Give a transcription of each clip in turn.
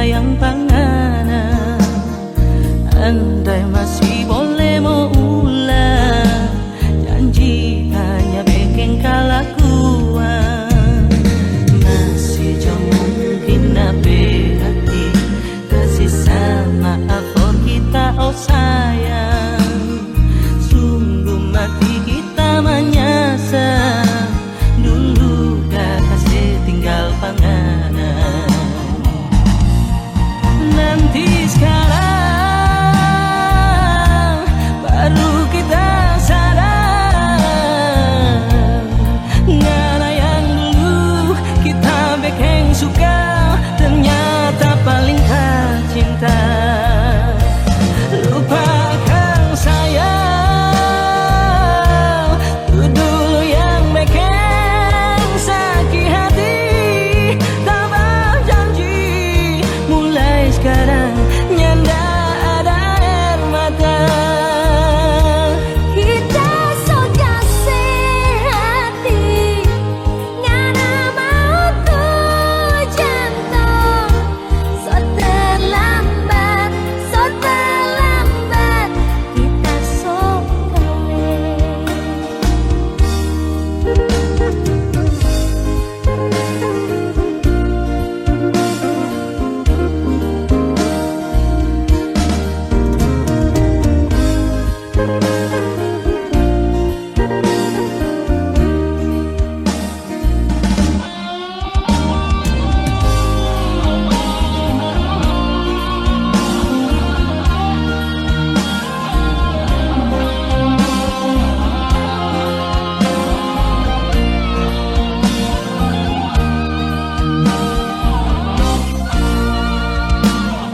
sayang panganan. Andai masih boleh mau ulang, janji hanya bikin kelakuan. Masih jauh mungkin nabe hati kasih sama apa kita oh sayang. Sungguh mati kita menyasar, dulu gak kasih tinggal panganan. Nanti sekarang baru kita sadar, ngana yang dulu kita bikin suka ternyata paling cinta. Lupakan sayang, itu dulu yang bikin sakit hati. Tabah janji mulai sekarang nyanda ada air mata. Kita so kasih hati, ngana mau tuh jantung. So terlambat, kita so kawin.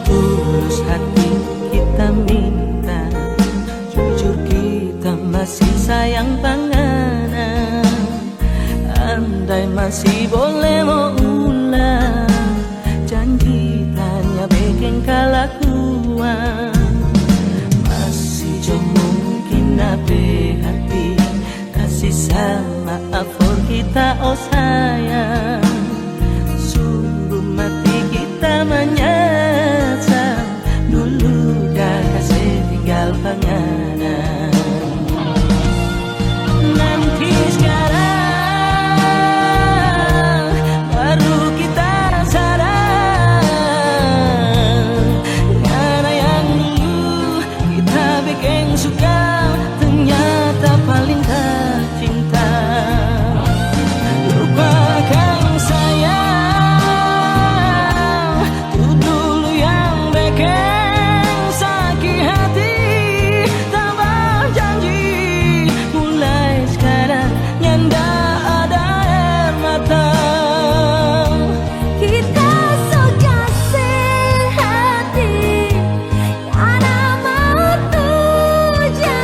Tulus hati kita minta, jujur kita masih sayang panganan. Andai masih boleh mau ulang, janji tanya bikin kelakuan. Masih jauh mungkin nabe hati kasih sama afor kita oh sayang. Sungguh mati kita menyesal, dulu dah kasih tinggal panganan. Nanti sekarang baru kita sadar, karena yang dulu kita bikin suka ternyata paling cinta. Lupakan sayang, itu dulu yang bikin sakit hati. Tambah janji mulai sekarang nyanda ada air mata. Kita so kasih hati, ngana mau tuh jantung.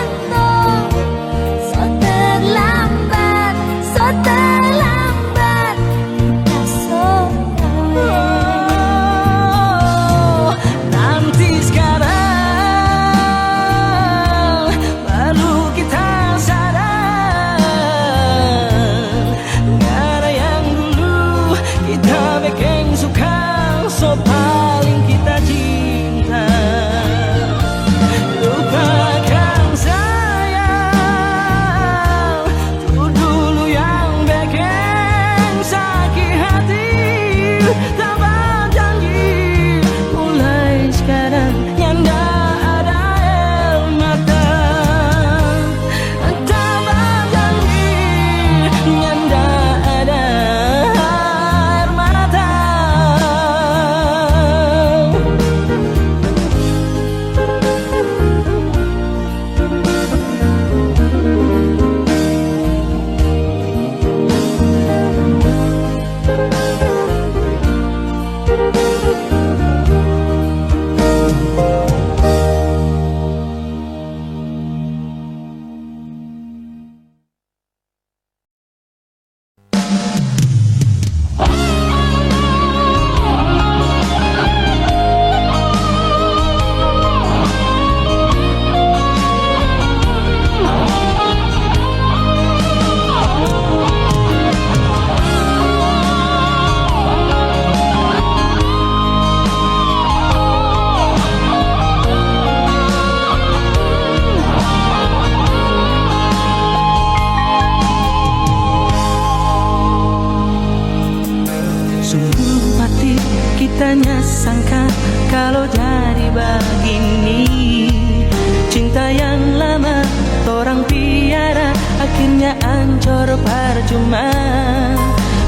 percuma.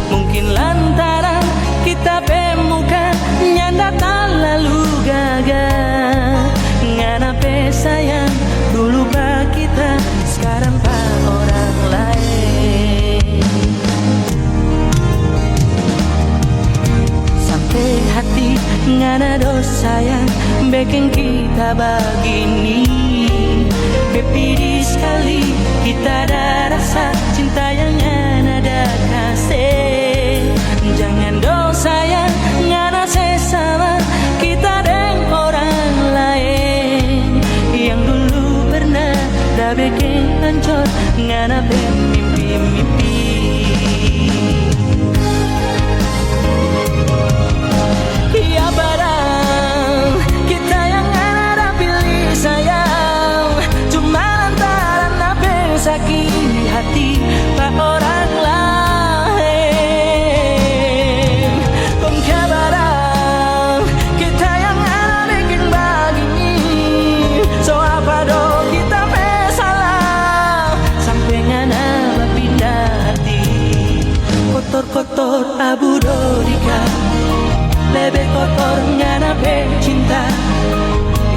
Mungkin lantaran kita pemuka nyanda tak lalu gagal. Ngana pe sayang dulu pak kita, sekarang pak orang lain. Sampai hati ngana dosa yang bikin kita begini. Bepiri sekali kita ada rasa cinta yang ada kasih. Jangan dosa yang ngana sesama kita dengan orang lain yang dulu pernah dah bikin hancur ngana mimpi-mimpi. Ya barang kita yang ada pilih sayang, cuma lantaran apa sakit hati pak orang lain. Kong barang kita yang ada bikin begini, so apa dong kita salah sampai ngana pindah hati. Kotor-kotor abu dorika, lebih kotor ngana pe cinta.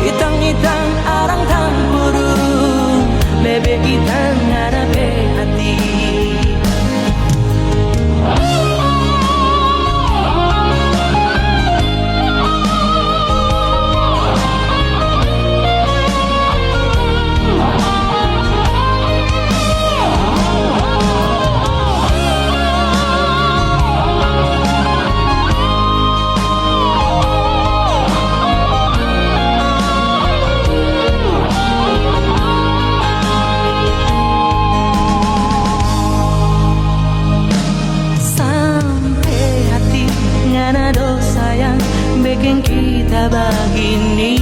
Itang-itang arang tampuru, lebih itang ngana pe hati. Bikin kita begini,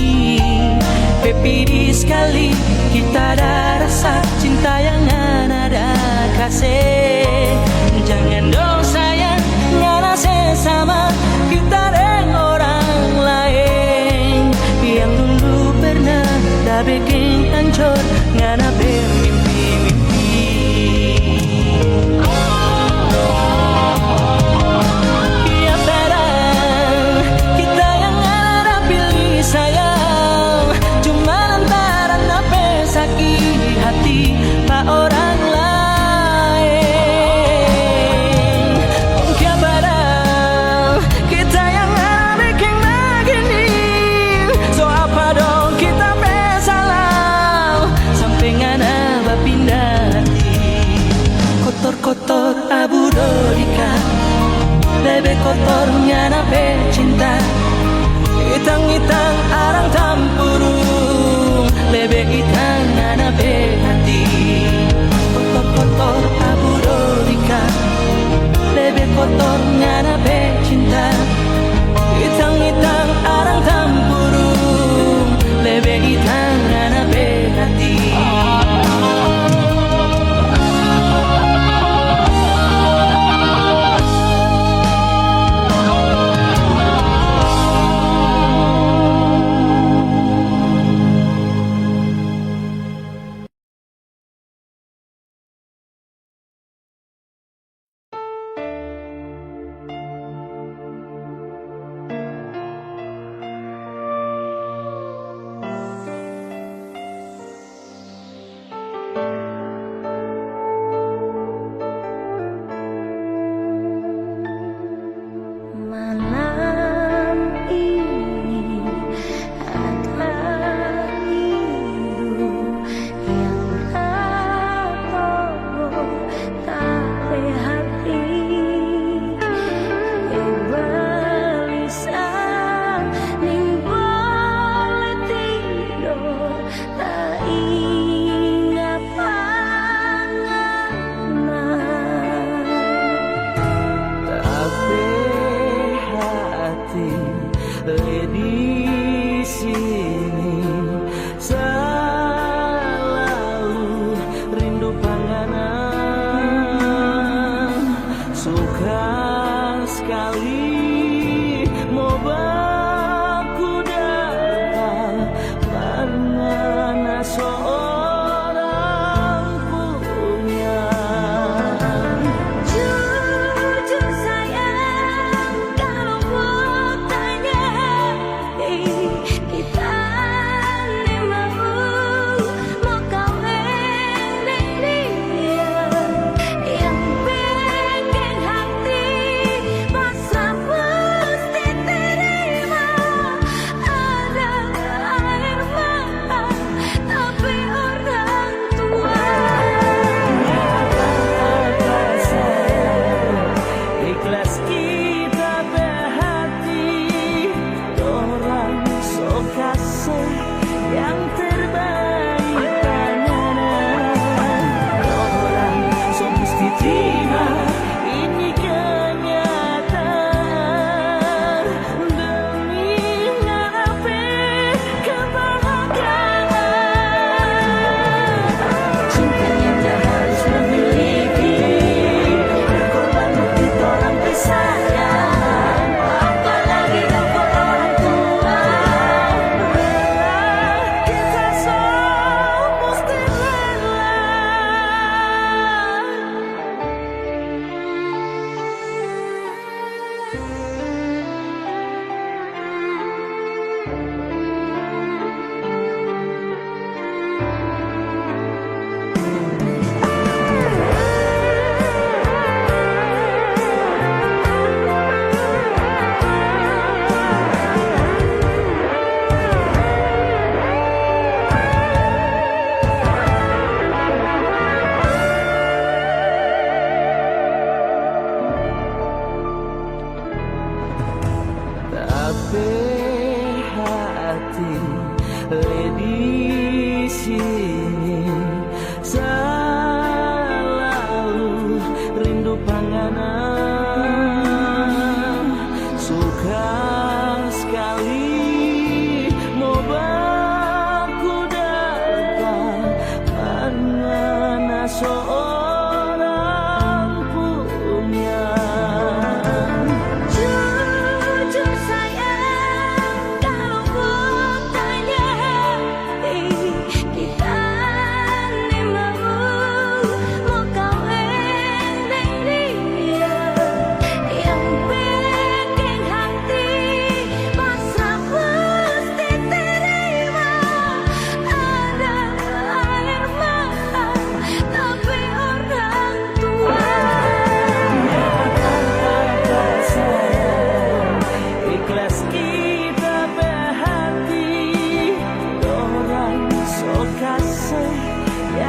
bepiri sekali kita ada rasa cinta yang ada kasih. Jangan dosa yang ngana sesama kita dengan orang lain yang dulu pernah dah bikin hancur ngana bermimpi-mimpi. Sayang, cuma lantaran apa sakit hati pak orang lain. Mungkin barang kita yang bikin begini, so apa dong kita salah sampai ngana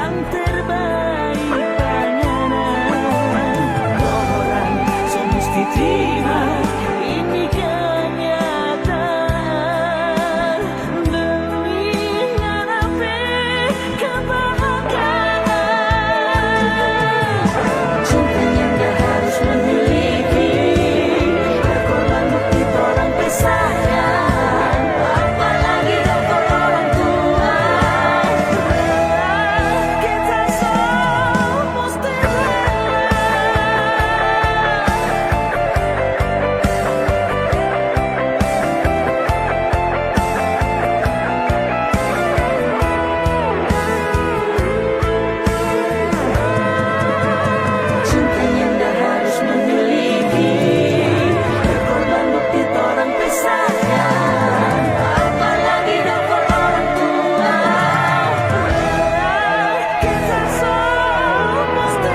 yang terbaik panganan. Orang semesti terima ini kenyataan demi ngarepe kebahagiaan. Cinta yang gak harus memiliki, berkorban bukti orang pesayang, apalagi dapat orang tua. Kita semua mesti cinta yang gak harus memiliki, berkorban bukti orang pesayang, apalagi dapat orang tua. Kita semua mesti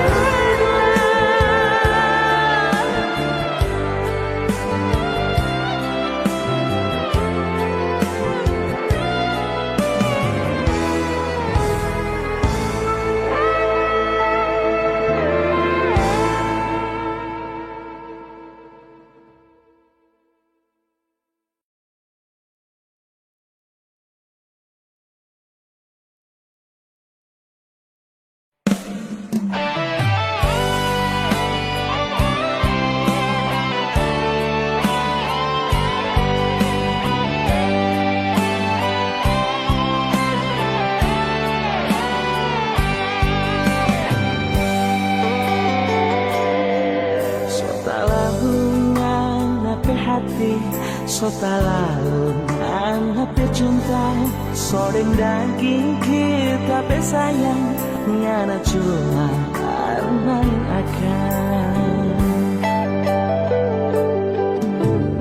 Sotalalungan hape cinta, soreng daging kita pe sayang, ngana cuma karena yang akan.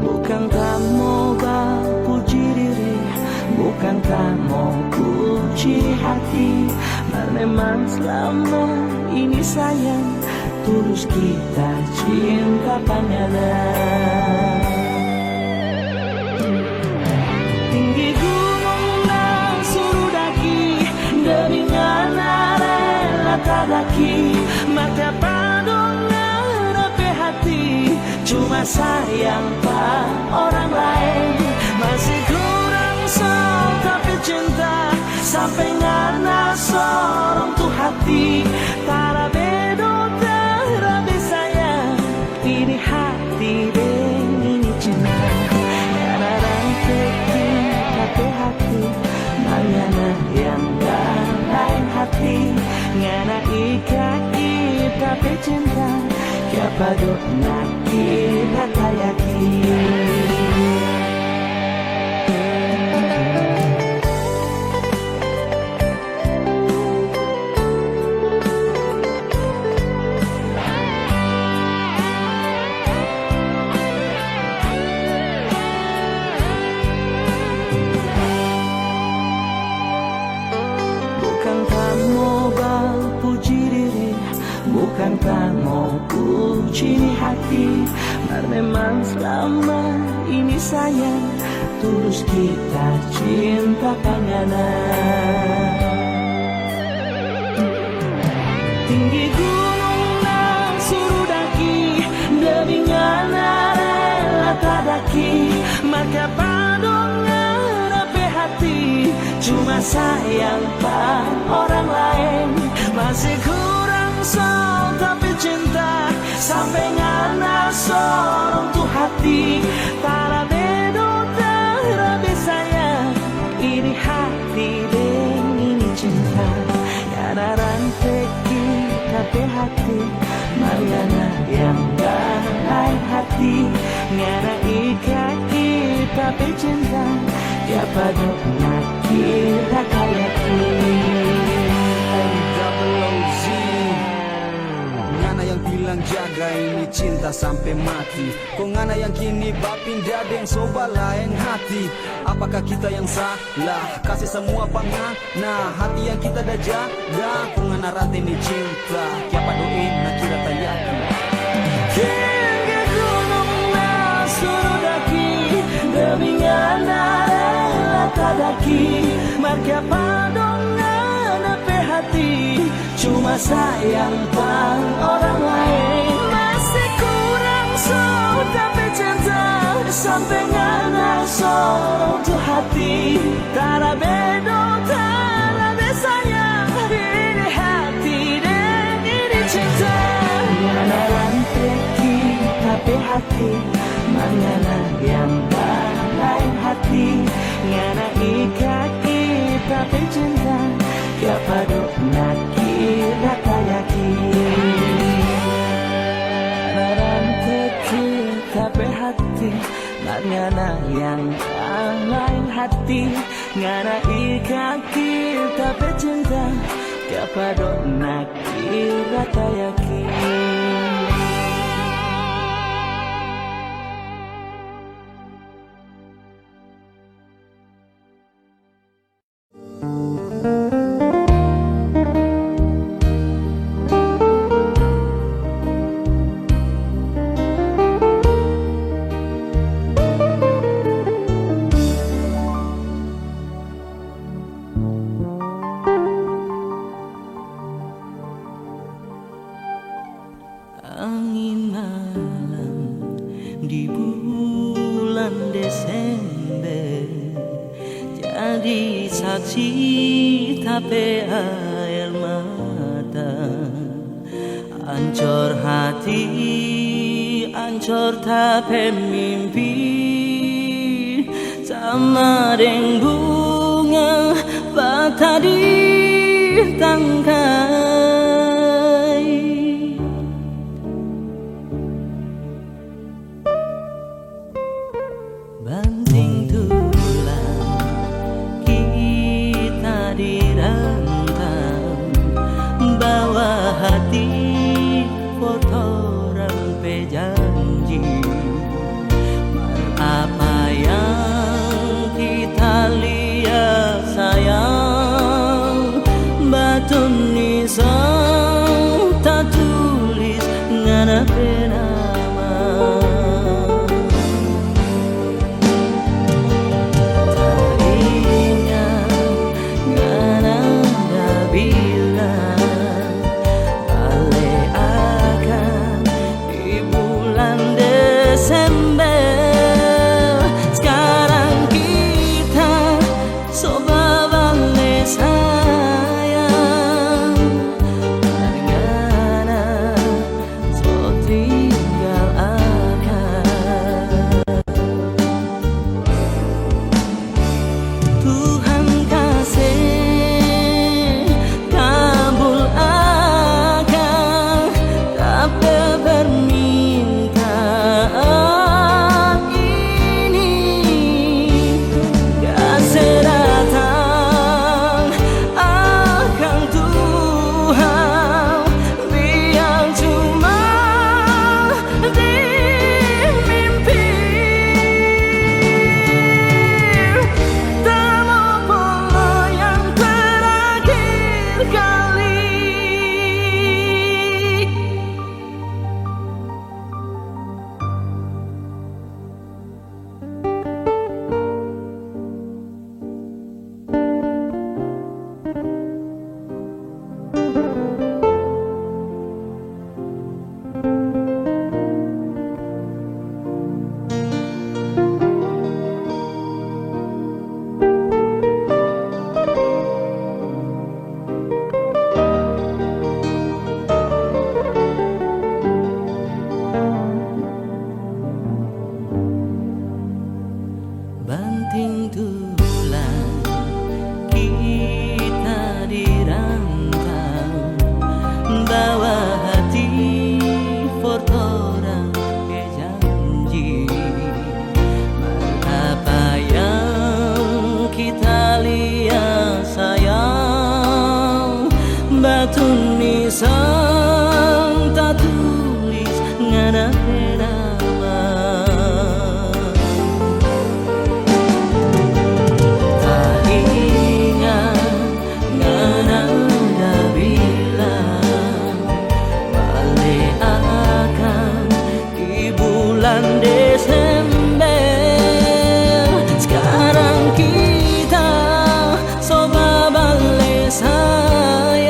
Bukan kamu puji diri, bukan kamu puji hati, memang selama ini sayang, tulus kita cinta panganan. Tinggi gunung dan suruh daki, demi ngana rela tadaki, maka padongan ape hati, cuma sayang pak orang lain. Masih kurang sok tapi cinta, sampai ngana sorong tuh hati, tara bedo terabe sayang, ini hati deng ini cinta. Hati mangana yang gak lain hati, ngana ika kita pecinta, kiapa dok nak kita kayaki. Bukan kamu puji hati, memang selama ini sayang, tulus kita cinta panganan. Tinggi gunung dan suruh daki, demi ngana rela tadaki, maka padongan ape hati, cuma sayang pak orang lain. Masih kurang sok tapi cinta, sampai ngana sorong tuh hati, tara bedo terabe sayang, ini hati deng ini cinta. Ngana rantai kita pe hati, mangana yang gak lain hati, ngana ika kita pe cinta, kiapa dok nak kita kayaki. Ngana yang bilang jaga ini cinta sampai mati, kok ngana yang kini bapindah deng soba lain hati. Apakah kita yang salah kasih semua pangana hati yang kita dah jaga, kok ngana rata ini cinta, kiapa doin nak kira tayaki. Tinggi gunung dan suruh daki, demi ngana rela tadaki, maka padongan ape hati, cuma sayang pang orang lain. Masih kurang so tapi cinta sampai ngana so untuk hati. Tara bedo tara besayang ini hati dan ini cinta. Ngana ranteki tapi hati mangana yang lain hati. Ngana ikaki tapi cinta kapado nakira kayaki. Ranteki tapi hati ngana yang lain hati. Ngana ikaki tapi cinta kapado nakira kayaki. Angin malam di bulan Desember jadi saksi tapi air mata. Ancur hati, ancur tapi mimpi. Sama deng bunga patah di tangkai. Banting tulang kita dirantau, bawa hati foto rampe janji. Apa yang kita lihat sayang, batu nisan tak tulis ngana nama. Banting tulang kita dirantau, bawa hati foto rampe janji. Apa yang kita lihat sayang, batu nisan tak tulis ngana nama. Desember sekarang kita coba balik sayang.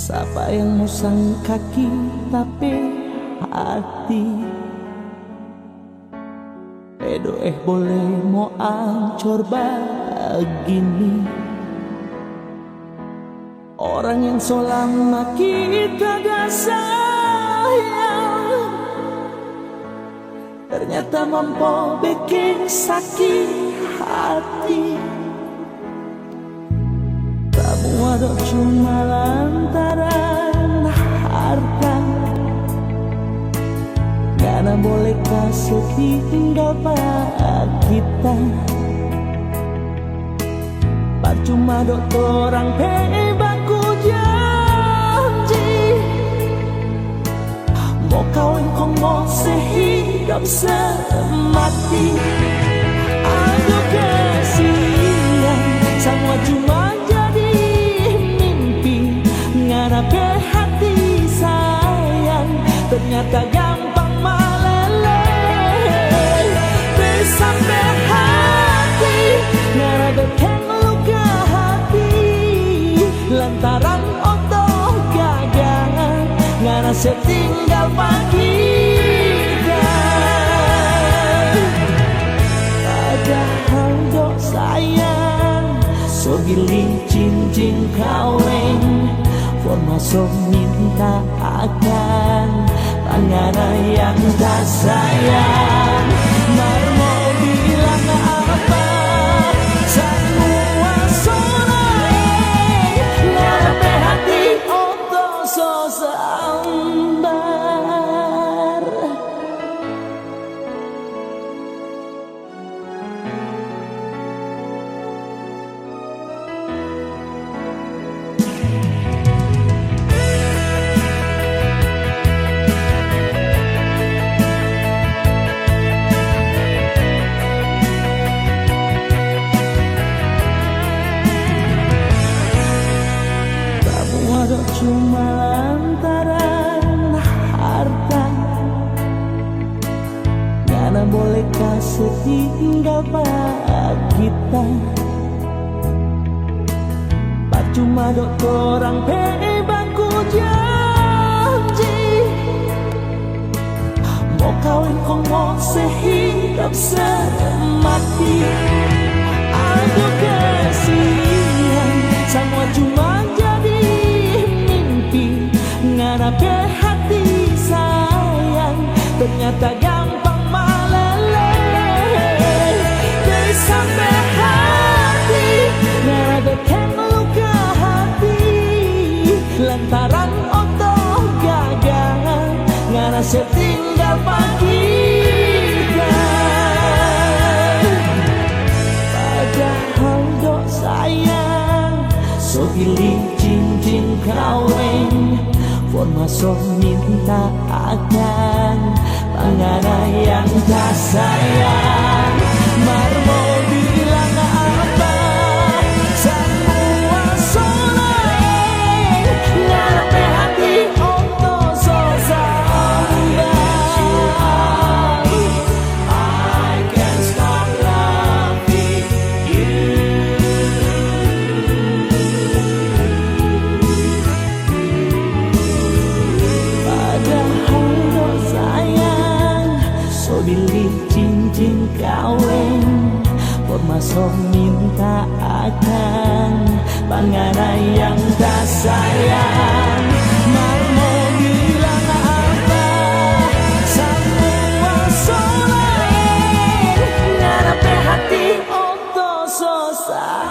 Siapa yang mau sang kaki tapi hati boleh mau ancur begini. Orang yang selama kita gak sayang ternyata mampu bikin sakit hati. Kamu ada cuma lantaran harta, karena boleh kasih tinggal pada kita. Percuma dok orang hebatku janji mau kawin kong mau sehidup semati. Aku kasihan semua cuma jadi mimpi, ngarepe hati sayang ternyata gampang meleleh. Sampai hati ngarepe luka hati lantaran otoh gagal ngana setinggal pagi. Padahal dok sayang so gili cincin kawin formaso minta akan pangana yang tak sayang. Marmo bilang apa semua sonai ngarepe hati untuk sesambar. Cuma lantaran harta, karena boleh kasih tinggal pada kita. Percuma dok orang bebangku janji mau kawin kong mau sehidup semati. Aku kasihan semua cuma ngarepe hati sayang ternyata gampang meleleh. Sampai hati ngarepe luka hati lantaran otoh gagal ngana setinggal pagi. Padahal dok sayang so pilih cincin kawin formaso minta akan pangana yang tak sayang. Marmo bilang apa semua sonai ngarepe hati untuk sesambar. I can't stop loving you. Pilih cincin kawin formaso minta akan pangana yang tak sayang. Marmo bilang apa semua sonai ngarepe hati untuk sesambar.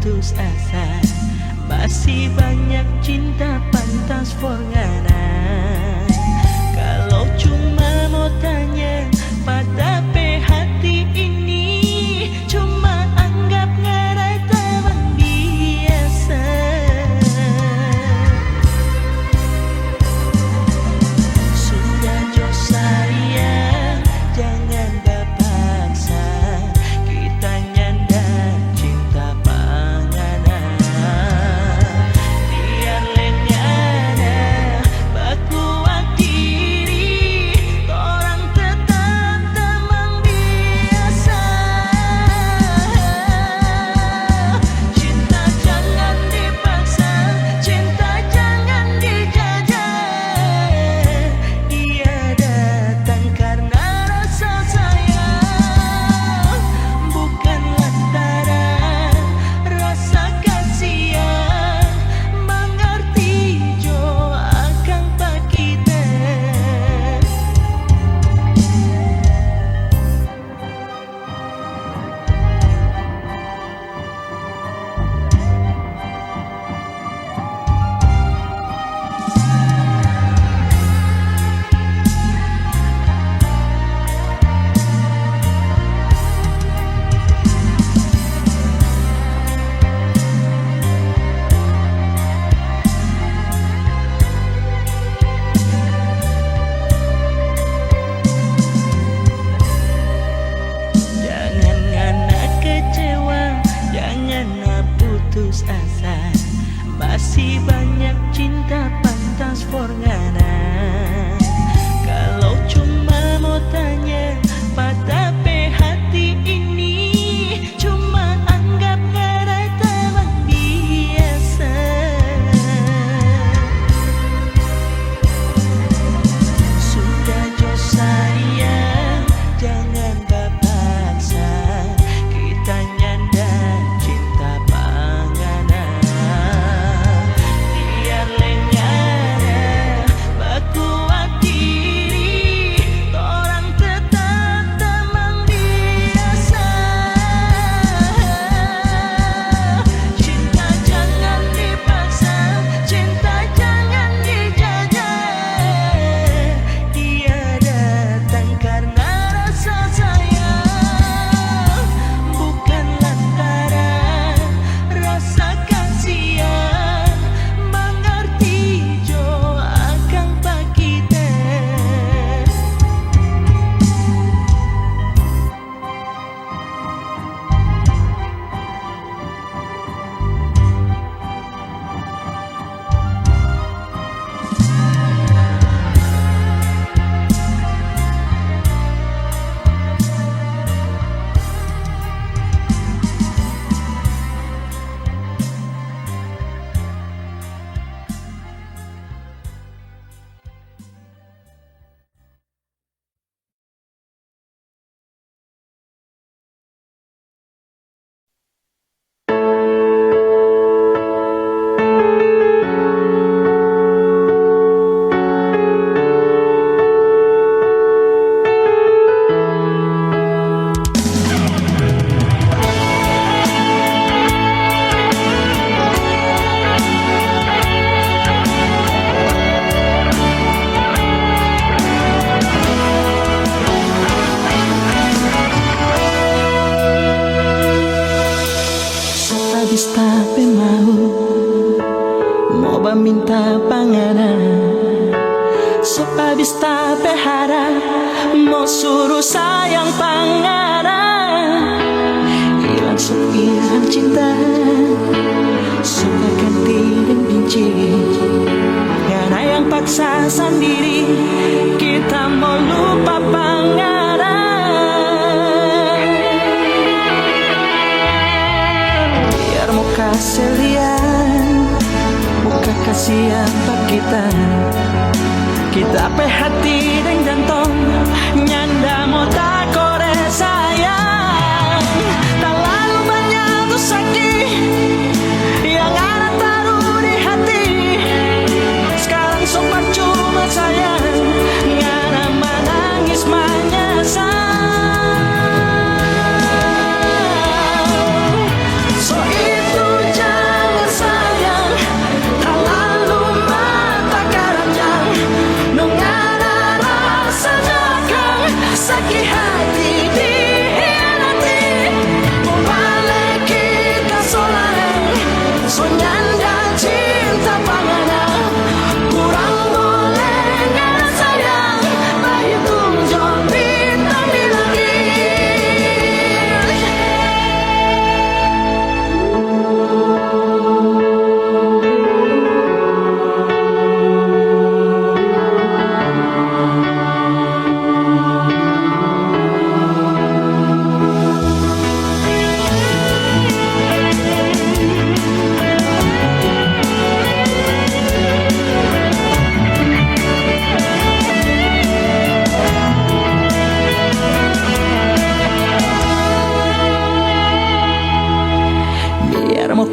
putus asa, masih banyak cinta pantas for ngana. Kalau cuma mau tanya pada hati ini, cuma anggap ngarai teman biasa. Sudah jo sayang, jangan dipaksa, kita nyanda cinta pangana. Biar lenyana bakuat diri, orang tetap teman biasa. Cinta jangan dipaksa, cinta jangan dijajah. Ia datang karena rasa sayang, bukan lantaran rasa kasihan. Mengerti jo akan pak kita. Jangan ngana kecewa, jangan putus asa, masih banyak cinta pantas for ngana. Kalau cuma mau tanya pada hati ini, cuma anggap ngarai teman biasa. Sudah jo sayang, jangan dipaksa, kita nyanda cinta pangana. Biar lenyana bakuat diri, orang tetap teman biasa. Cinta jangan dipaksa, cinta jangan dijajah. Dia datang karena rasa sayang, bukan lantaran rasa kasihan. Mengerti jo akan pak kita. Habis tapi mau minta panganan, sok habis tapi harap mau suruh sayang panganan. Hilang sok hilang cinta, sok ganti dan benci, karena yang paksa sendiri kita mau lupa panganan. Kasih lihat muka kasihan pak kita pe hati dan jantung nyanda mau tak kore sayang. Terlalu banyak tuh sakit yang ada taruh di hati, sekarang sok percuma sayang, ngana menangis menyesal. So itu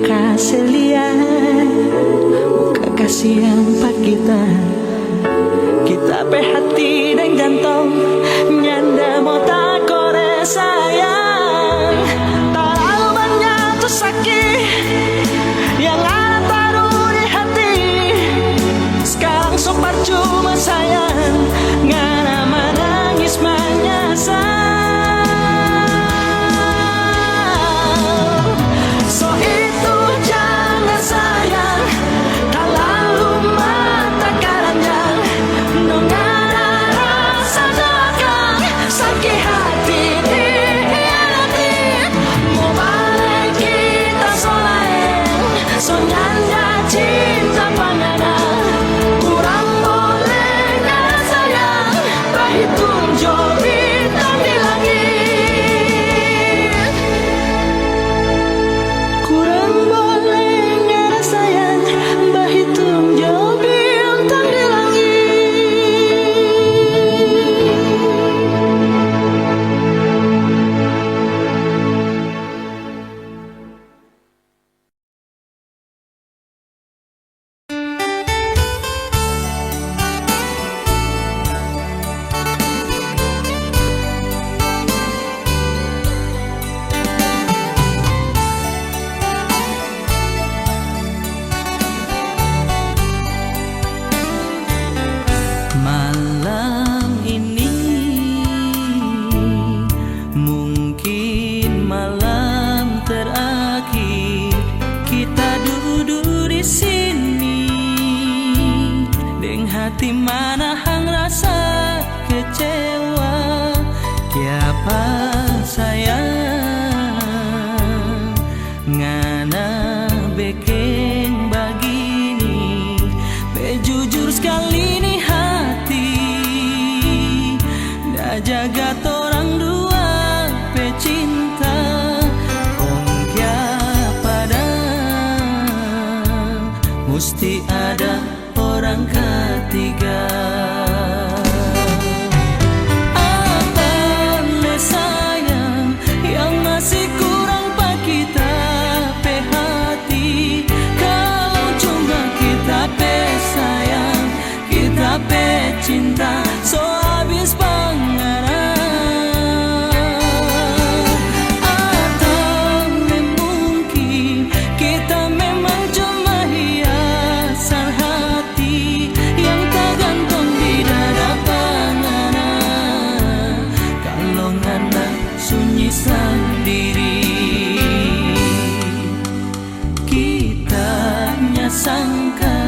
kasih lihat muka kasihan pak kita pe hati dan jantung nyanda mau tak kore sayang terlalu banyak tuh sakit yang ada taruh di hati sekarang sempat cuma sayang ngana menangis menyesal. Hati manahang rasa kecewa kiapa sayang ngana bekeng begini bejujur sekali nih hati dah jaga orang dua pecinta kong kiapa musti ada orang ketiga. Apa le sayang yang masih kurang pak kita pe hati kalau cuma kita pe sayang kita pe cinta so habis pangaran atau mungkin kita memang cuma hiasan hati yang tak gantung di dada panganan kalau ngana sunyi sendiri kita nyasangka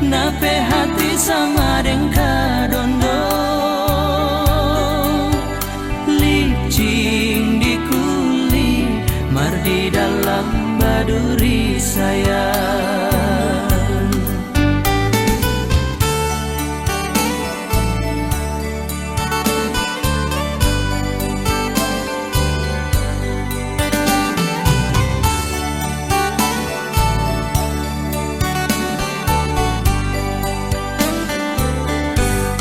nape hati sama dengka dondo licing di kulit mar di dalam baduri sayang.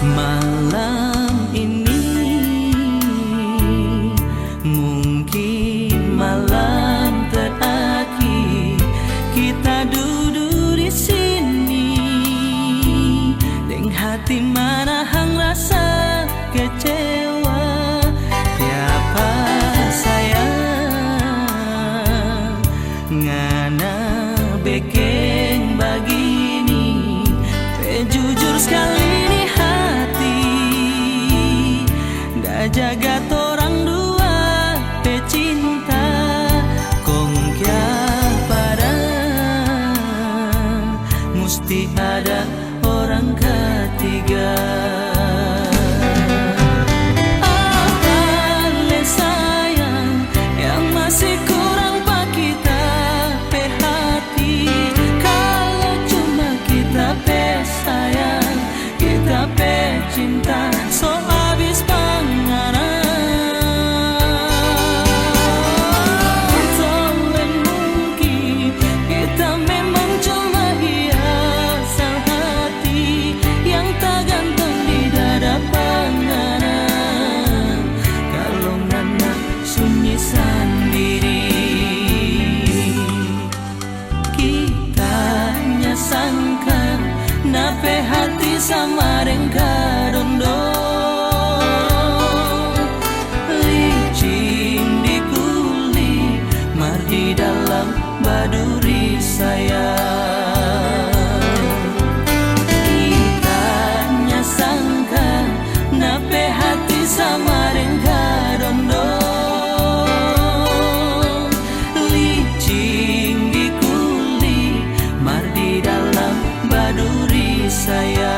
Malam ini mungkin malam terakhir kita duduk di sini dengan hati manahang rasa kecewa tiapa sayang ngana bekeng begini jujur sekali nih hati dah jaga orang dua pecinta kong pada musti ada orang ketiga. Apa le sayang yang masih kurang pak kita pe hati kalau cuma kita pe sayang kita pe cinta so habis pangaran sampai mungkin kita memang cuma hiasan hati yang tak gantung di sangka nape hati sama rengka dondo licin di kuli mar di dalam baduri saya kitanya sangka nape hati sama rengka dondo licin di kuli mar di dalam baduri saya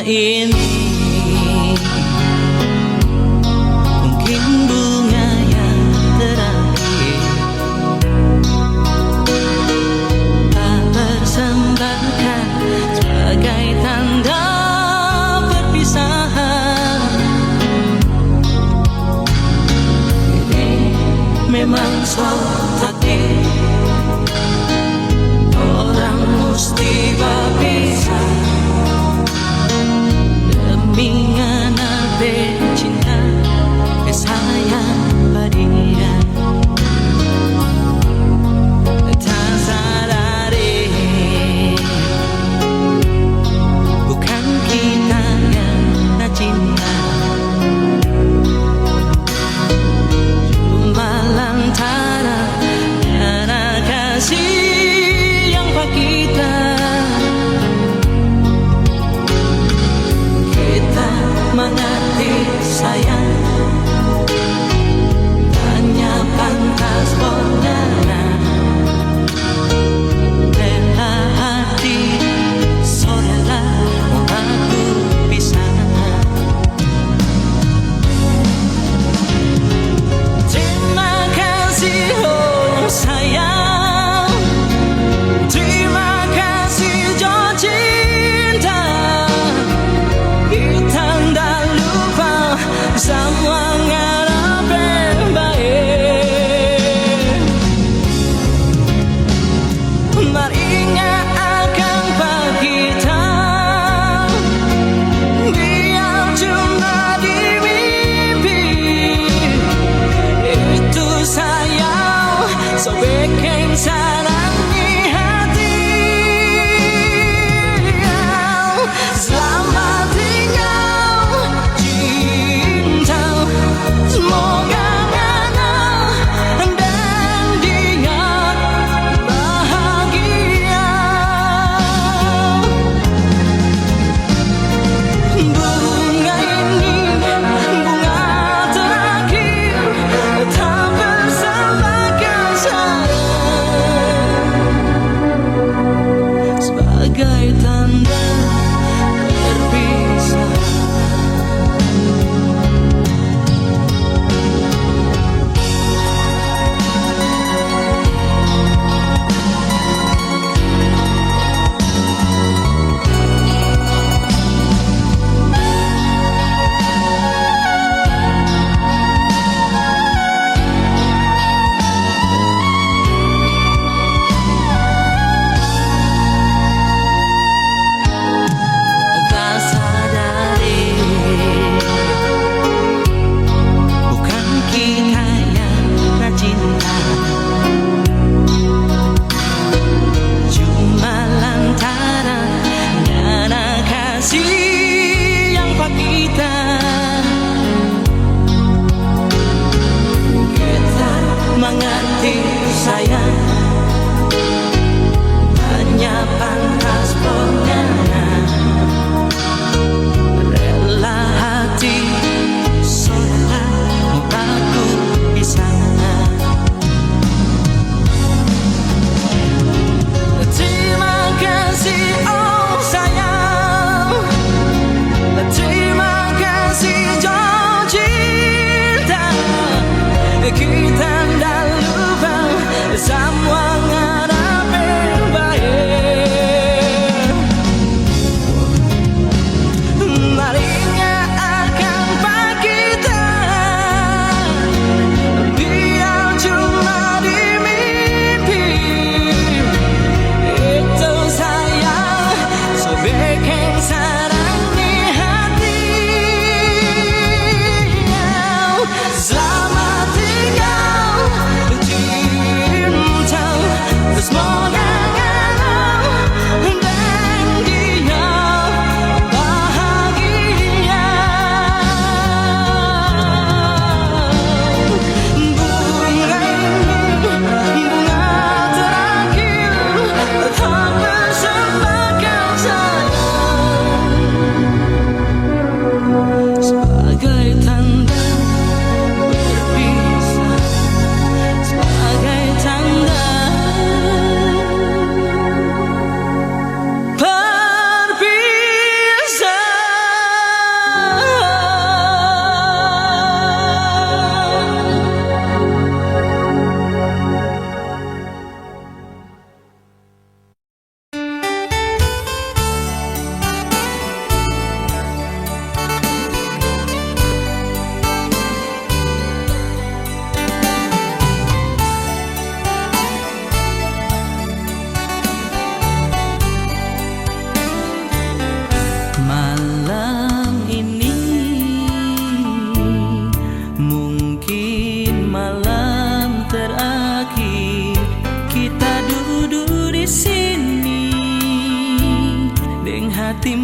ini mungkin bunga yang terakhir, tak persembahkan sebagai tanda perpisahan. Ini memang suatu takdir, orang mesti berpisah.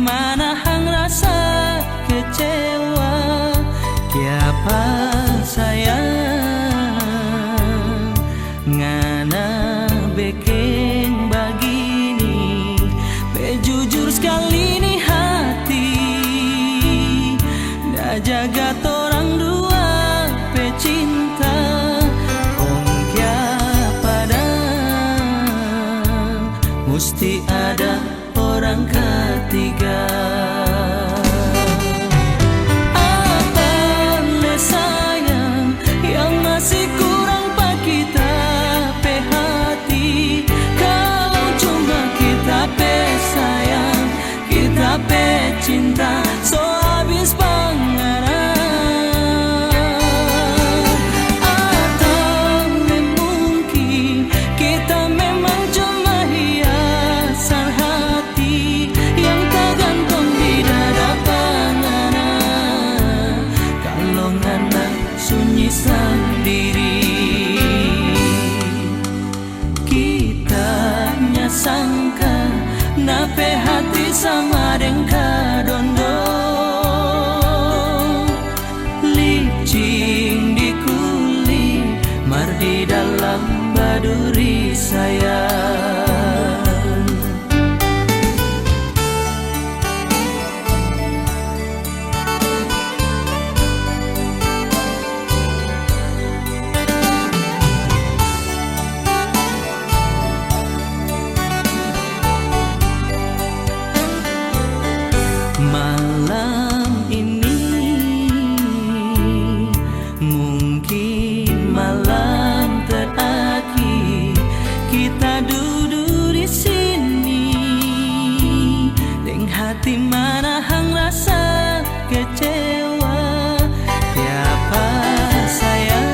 mana hang rasa kecewa kiapa sayang ngana bekeng begini bejujur sekali nih hati dah jaga orang dua pecinta mesti ada orang ketiga. Apa le sayang yang masih kurang pak kita pe hati. Kalau cuma kita pe sayang, kita pe cinta, so habis panganan. Atau mungkin kita memang sendiri kita nyasangka nape hati sama dengka dondo licin di kulit mar di dalam baduri sayang. Malam ini mungkin malam terakhir kita duduk di sini dengan hati mana hang rasa kecewa tiapa sayang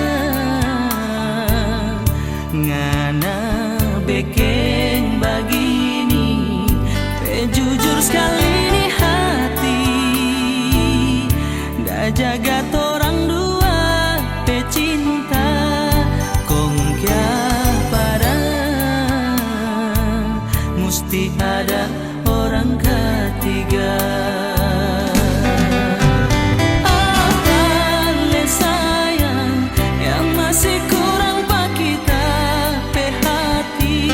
ngana bekeng begini jujur sekali jaga orang dua pecinta kong kya pada mesti ada orang ketiga. Apa le sayang yang masih kurang pak kita pe hati.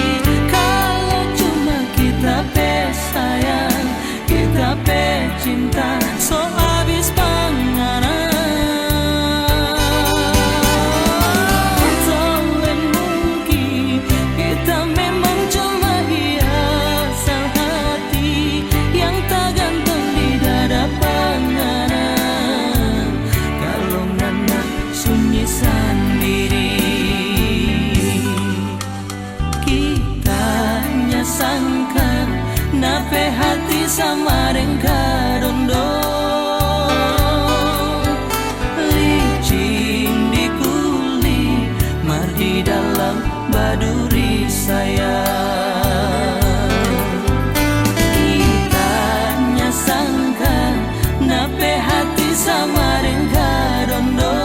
Kalau cuma kita pe sayang, kita pe cinta, so habis panganan. Atau mungkin kita memang cuma hiasan hati yang tak gantung di dada panganan. Kalau ngana sunyi sendiri kita nyasangkan nape hati sama dengka dondo licin di kulit mar di dalam baduri sayang. Kita nyasangkan nape hati sama dengka dondo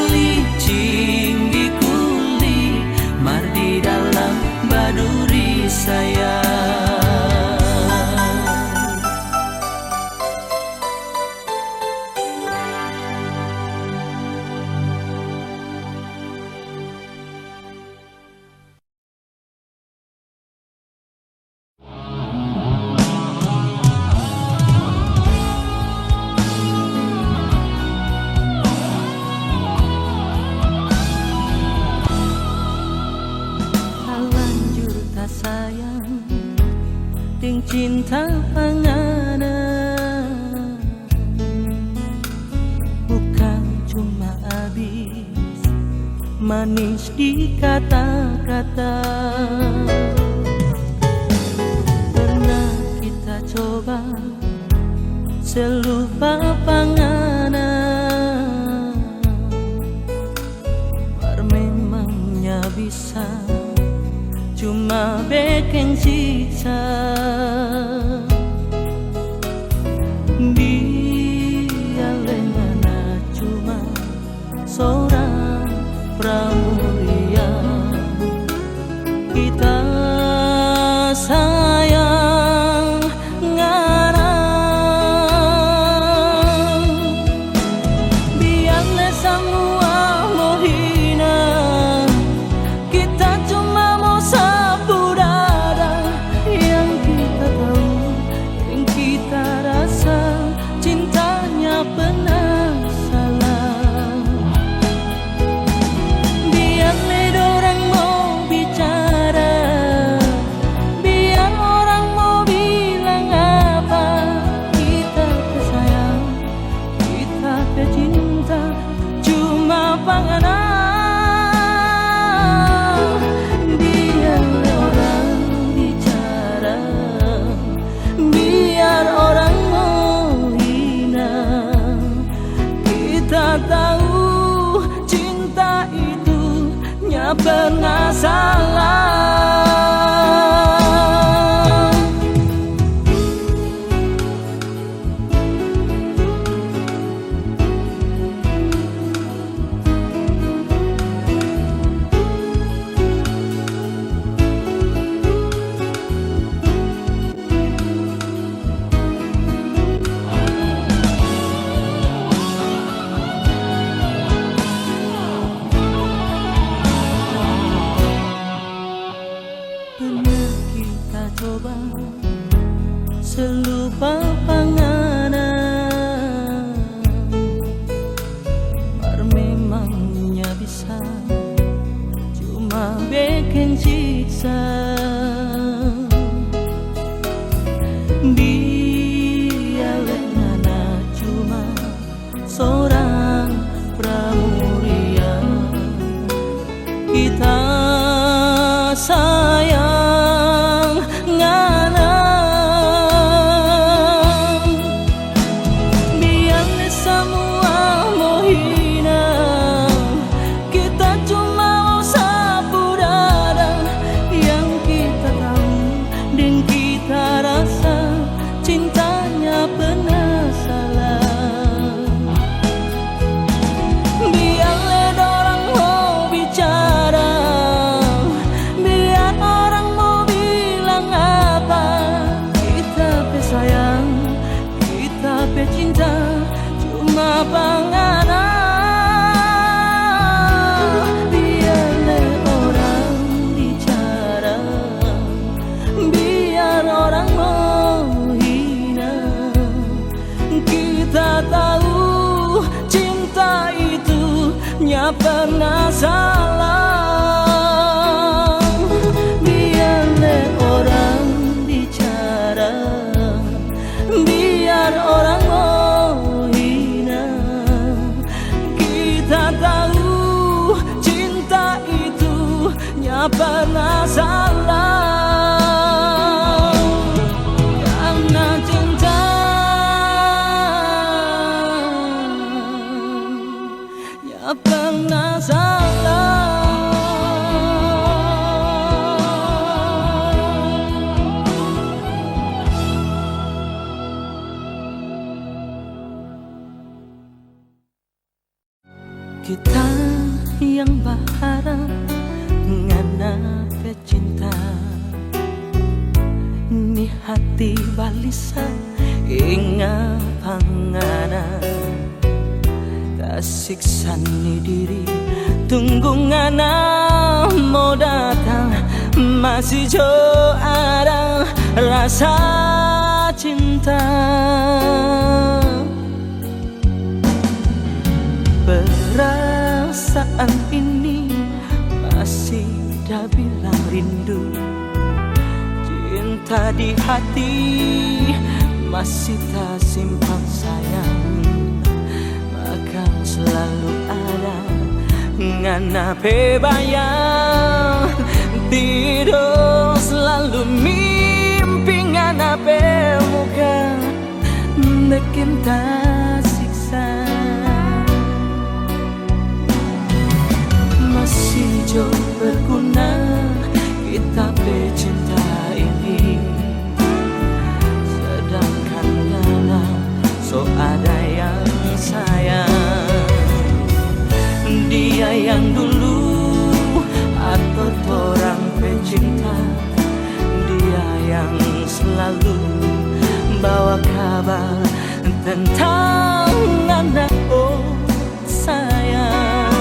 licin di kulit mar di dalam baduri sayang. Sayang ting cinta pangana bukan cuma habis manis di kata-kata. Pernah kita coba selupa pangana mar memangnya bisa cuma bikin siksa. Dia lengana cuma seorang pramuria. Kita sayang nggak pernah salah. Pernah kita coba selupa panganan, mar memangnya bisa cuma bikin siksa. Biarlah ngana cuma seorang pramuria, kita sayang ngana. Biarlah semua menghina, kita cuma sapu dada. Yang kita tahu dan kita rasa cintanya pernah salah. Biarlah orang mau bicara, biar orang mau bilang apa, kita pe sayang, kita pe cinta cuma panganan. Biarlah orang bicara, biar orang mau hina, kita tahu cinta itu nggak pernah salah. Biarlah orang bicara, biar orang mau hina, kita tahu cinta itu nggak pernah salah. Karena cinta nggak pernah salah. Kita yang berharap ngana pecinta, ni hati balisa inga pangana, tak siksa ni diri tunggu ngana mau datang. Masih jo ada rasa cinta. Perasaan ini masih dah bilang rindu, cinta di hati masih tak simpan sayang. Maka selalu ada ngana pe bayang, tidur selalu mimpi ngana pe muka, bikin tak siksa. Masih jauh berguna kita bercinta ini, sedangkan ngana so ada yang sayang. Dia yang dulu atau orang pecinta, dia yang selalu bawa kabar tentang ngana. Oh sayang,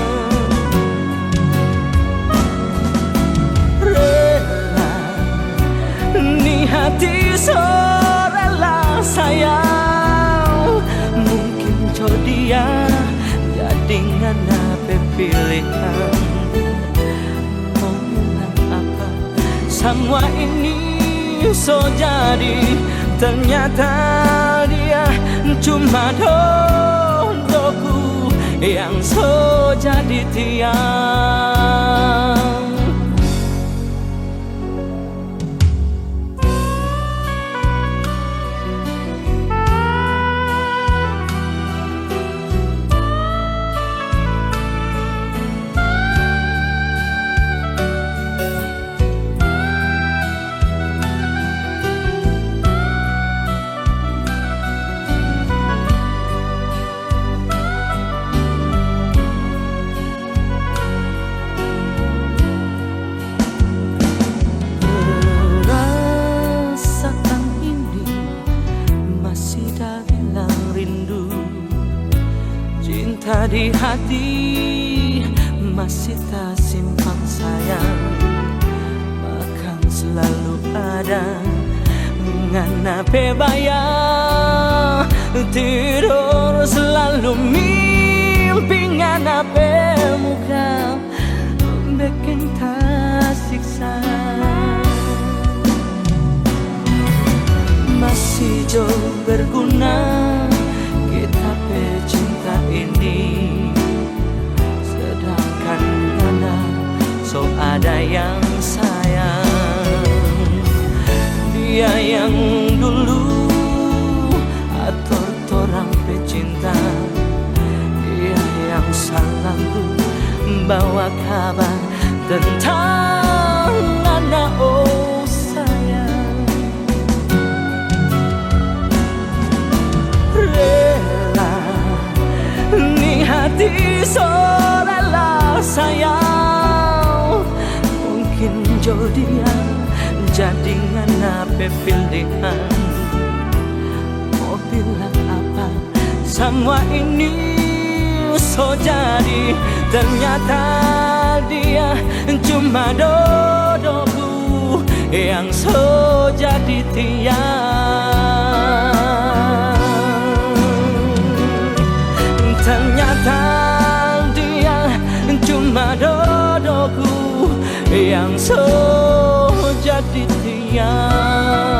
hati so rela sayang, mungkin jo dia jadi ngana pilihan. Mau bilang apa, semua ini so jadi, ternyata dia cuma doku yang so jadi tiang. di hati masih tak simpan sayang, bahkan selalu ada ngana bayang tidur selalu mimpi ngana muka bikin tak siksa. Masih jauh berguna kita pecinta ini, sedangkan ngana so ada yang sayang. Dia yang dulu atau orang pecinta, dia yang selalu bawa kabar tentang Nana. Oh sayang, rela ni hati so rela sayang, mungkin jodohnya jadi ngana pilihan. Mau bilang apa semua ini so jadi, ternyata dia cuma dodoku yang so jadi tiang. Ternyata dia cuma dodoku yang so jadi tiang.